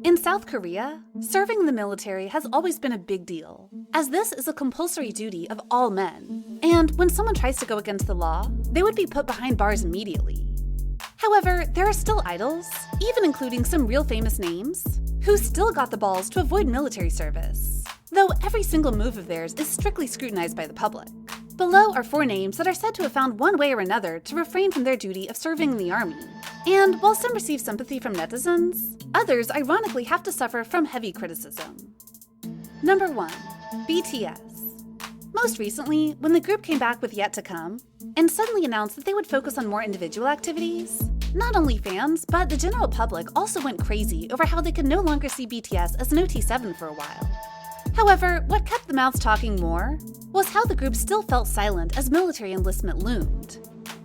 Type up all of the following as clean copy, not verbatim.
In South Korea, serving in the military has always been a big deal, as this is a compulsory duty of all men, and when someone tries to go against the law, they would be put behind bars immediately. However, there are still idols, even including some real famous names, who still got the balls to avoid military service, though every single move of theirs is strictly scrutinized by the public. Below are 4 names that are said to have found one way or another to refrain from their duty of serving in the army. And while some receive sympathy from netizens, others ironically have to suffer from heavy criticism. Number 1. BTS. Most recently, when the group came back with Yet to Come, and suddenly announced that they would focus on more individual activities, not only fans, but the general public also went crazy over how they could no longer see BTS as an OT7 for a while. However, what kept the mouths talking more was how the group still felt silent as military enlistment loomed.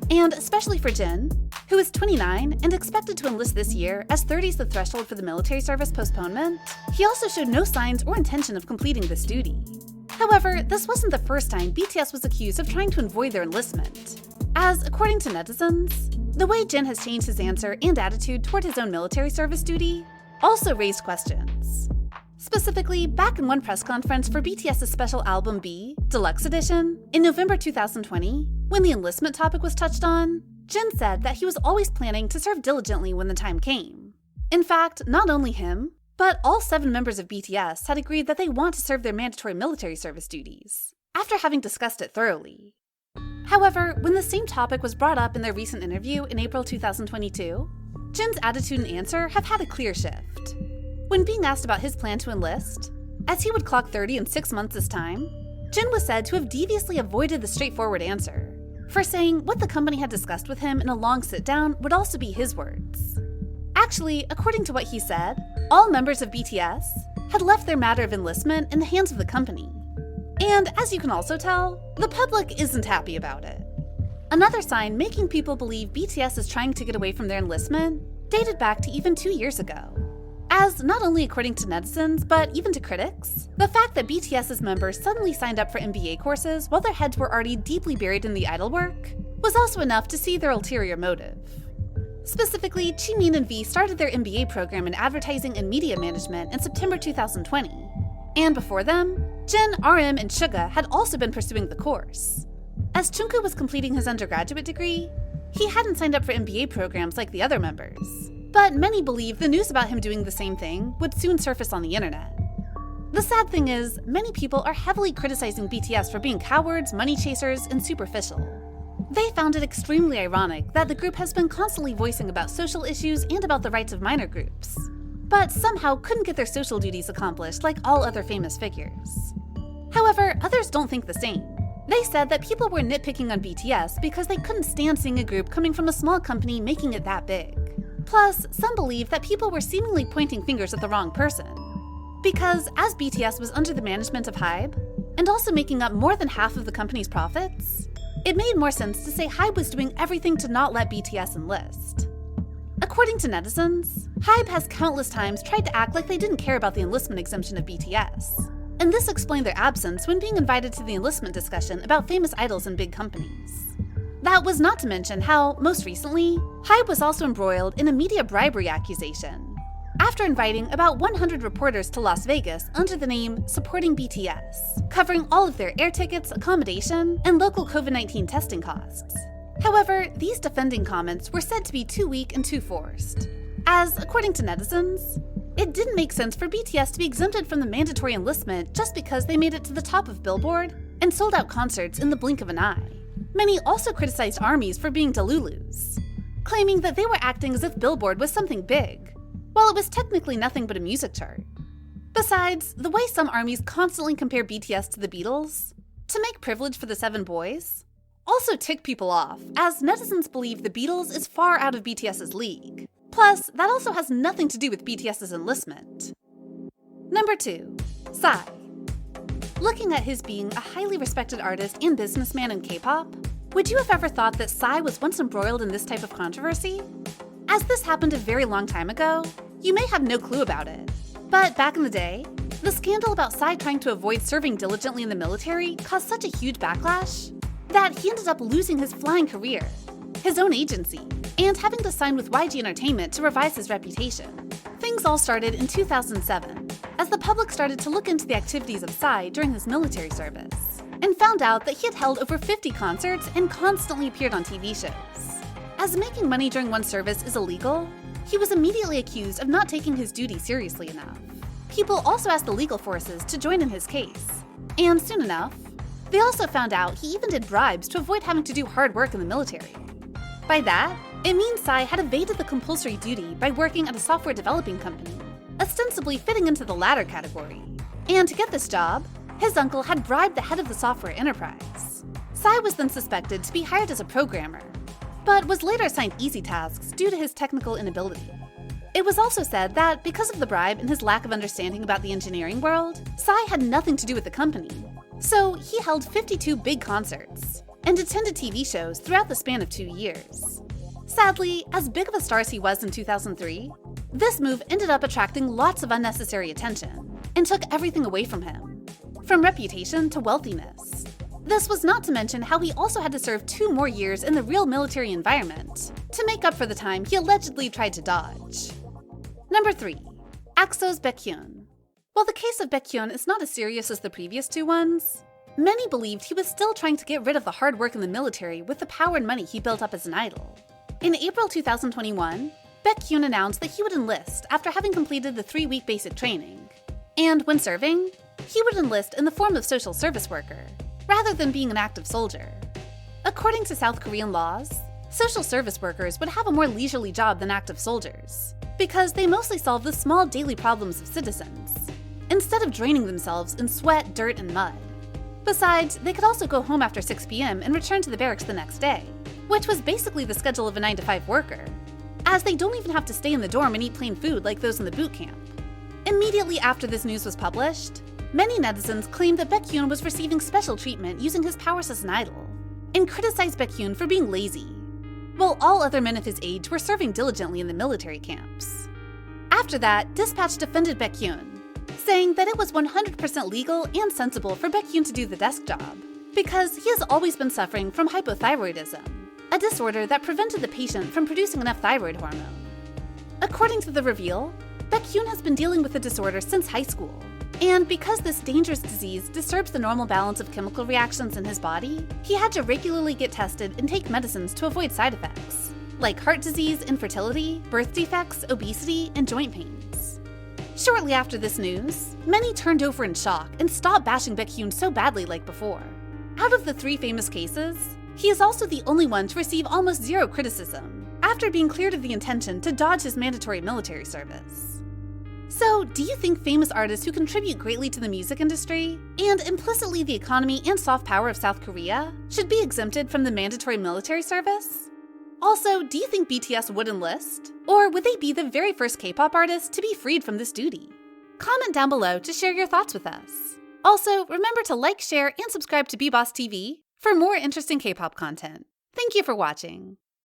And especially for Jin, who is 29 and expected to enlist this year as 30 is the threshold for the military service postponement, he also showed no signs or intention of completing this duty. However, this wasn't the first time BTS was accused of trying to avoid their enlistment, as according to netizens, the way Jin has changed his answer and attitude toward his own military service duty also raised questions. Specifically, back in one press conference for BTS's special album B, Deluxe Edition, in November 2020, when the enlistment topic was touched on, Jin said that he was always planning to serve diligently when the time came. In fact, not only him, but all 7 members of BTS had agreed that they want to serve their mandatory military service duties, after having discussed it thoroughly. However, when the same topic was brought up in their recent interview in April 2022, Jin's attitude and answer have had a clear shift. When being asked about his plan to enlist, as he would clock 30 in 6 months' time, Jin was said to have deviously avoided the straightforward answer, for saying what the company had discussed with him in a long sit-down would also be his words. Actually, according to what he said, all members of BTS had left their matter of enlistment in the hands of the company. And as you can also tell, the public isn't happy about it. Another sign making people believe BTS is trying to get away from their enlistment dated back to even 2 years ago. As not only according to netizens, but even to critics, the fact that BTS's members suddenly signed up for MBA courses while their heads were already deeply buried in the idol work was also enough to see their ulterior motive. Specifically, Jimin and V started their MBA program in advertising and media management in September 2020. And before them, Jin, RM, and Suga had also been pursuing the course. As Jungkook was completing his undergraduate degree, he hadn't signed up for MBA programs like the other members. But many believe the news about him doing the same thing would soon surface on the internet. The sad thing is, many people are heavily criticizing BTS for being cowards, money chasers, and superficial. They found it extremely ironic that the group has been constantly voicing about social issues and about the rights of minor groups, but somehow couldn't get their social duties accomplished like all other famous figures. However, others don't think the same. They said that people were nitpicking on BTS because they couldn't stand seeing a group coming from a small company making it that big. Plus, some believe that people were seemingly pointing fingers at the wrong person. Because as BTS was under the management of HYBE, and also making up more than half of the company's profits, it made more sense to say HYBE was doing everything to not let BTS enlist. According to netizens, HYBE has countless times tried to act like they didn't care about the enlistment exemption of BTS, and this explained their absence when being invited to the enlistment discussion about famous idols and big companies. That was not to mention how, most recently, HYBE was also embroiled in a media bribery accusation, after inviting about 100 reporters to Las Vegas under the name Supporting BTS, covering all of their air tickets, accommodation, and local COVID-19 testing costs. However, these defending comments were said to be too weak and too forced, as, according to netizens, it didn't make sense for BTS to be exempted from the mandatory enlistment just because they made it to the top of Billboard and sold out concerts in the blink of an eye. Many also criticized ARMYs for being delulus, claiming that they were acting as if Billboard was something big, while it was technically nothing but a music chart. Besides, the way some ARMYs constantly compare BTS to the Beatles, to make privilege for the 7 boys, also tick people off, as netizens believe the Beatles is far out of BTS's league. Plus, that also has nothing to do with BTS's enlistment. Number 2. Psy. Looking at his being a highly respected artist and businessman in K-pop, would you have ever thought that Psy was once embroiled in this type of controversy? As this happened a very long time ago, you may have no clue about it. But back in the day, the scandal about Psy trying to avoid serving diligently in the military caused such a huge backlash that he ended up losing his flying career, his own agency, and having to sign with YG Entertainment to revise his reputation, Things all started in 2007, as the public started to look into the activities of Psy during his military service, and found out that he had held over 50 concerts and constantly appeared on TV shows. As making money during one's service is illegal, he was immediately accused of not taking his duty seriously enough. People also asked the legal forces to join in his case, and soon enough, they also found out he even did bribes to avoid having to do hard work in the military. By that, it means Psy had evaded the compulsory duty by working at a software developing company, ostensibly fitting into the latter category. And to get this job, his uncle had bribed the head of the software enterprise. Psy was then suspected to be hired as a programmer, but was later assigned easy tasks due to his technical inability. It was also said that because of the bribe and his lack of understanding about the engineering world, Psy had nothing to do with the company. So he held 52 big concerts and attended TV shows throughout the span of 2 years. Sadly, as big of a star as he was in 2003, this move ended up attracting lots of unnecessary attention and took everything away from him, from reputation to wealthiness. This was not to mention how he also had to serve 2 more years in the real military environment to make up for the time he allegedly tried to dodge. Number 3. AXO's Baekhyun. While the case of Baekhyun is not as serious as the previous 2 ones, many believed he was still trying to get rid of the hard work in the military with the power and money he built up as an idol. In April 2021, Baekhyun announced that he would enlist after having completed the 3-week basic training. And when serving, he would enlist in the form of social service worker, rather than being an active soldier. According to South Korean laws, social service workers would have a more leisurely job than active soldiers, because they mostly solve the small daily problems of citizens, instead of draining themselves in sweat, dirt, and mud. Besides, they could also go home after 6 p.m. and return to the barracks the next day, which was basically the schedule of a 9-to-5 worker, as they don't even have to stay in the dorm and eat plain food like those in the boot camp. Immediately after this news was published, many netizens claimed that Baekhyun was receiving special treatment using his powers as an idol, and criticized Baekhyun for being lazy, while all other men of his age were serving diligently in the military camps. After that, Dispatch defended Baekhyun, saying that it was 100% legal and sensible for Baekhyun to do the desk job, because he has always been suffering from hypothyroidism, a disorder that prevented the patient from producing enough thyroid hormone. According to the reveal, Baekhyun has been dealing with the disorder since high school, and because this dangerous disease disturbs the normal balance of chemical reactions in his body, he had to regularly get tested and take medicines to avoid side effects, like heart disease, infertility, birth defects, obesity, and joint pains. Shortly after this news, many turned over in shock and stopped bashing Baekhyun so badly like before. Out of the 3 famous cases, he is also the only one to receive almost 0 criticism, after being cleared of the intention to dodge his mandatory military service. So, do you think famous artists who contribute greatly to the music industry, and implicitly the economy and soft power of South Korea, should be exempted from the mandatory military service? Also, do you think BTS would enlist? Or would they be the very first K-pop artists to be freed from this duty? Comment down below to share your thoughts with us. Also, remember to like, share, and subscribe to BeBoss TV for more interesting K-pop content. Thank you for watching.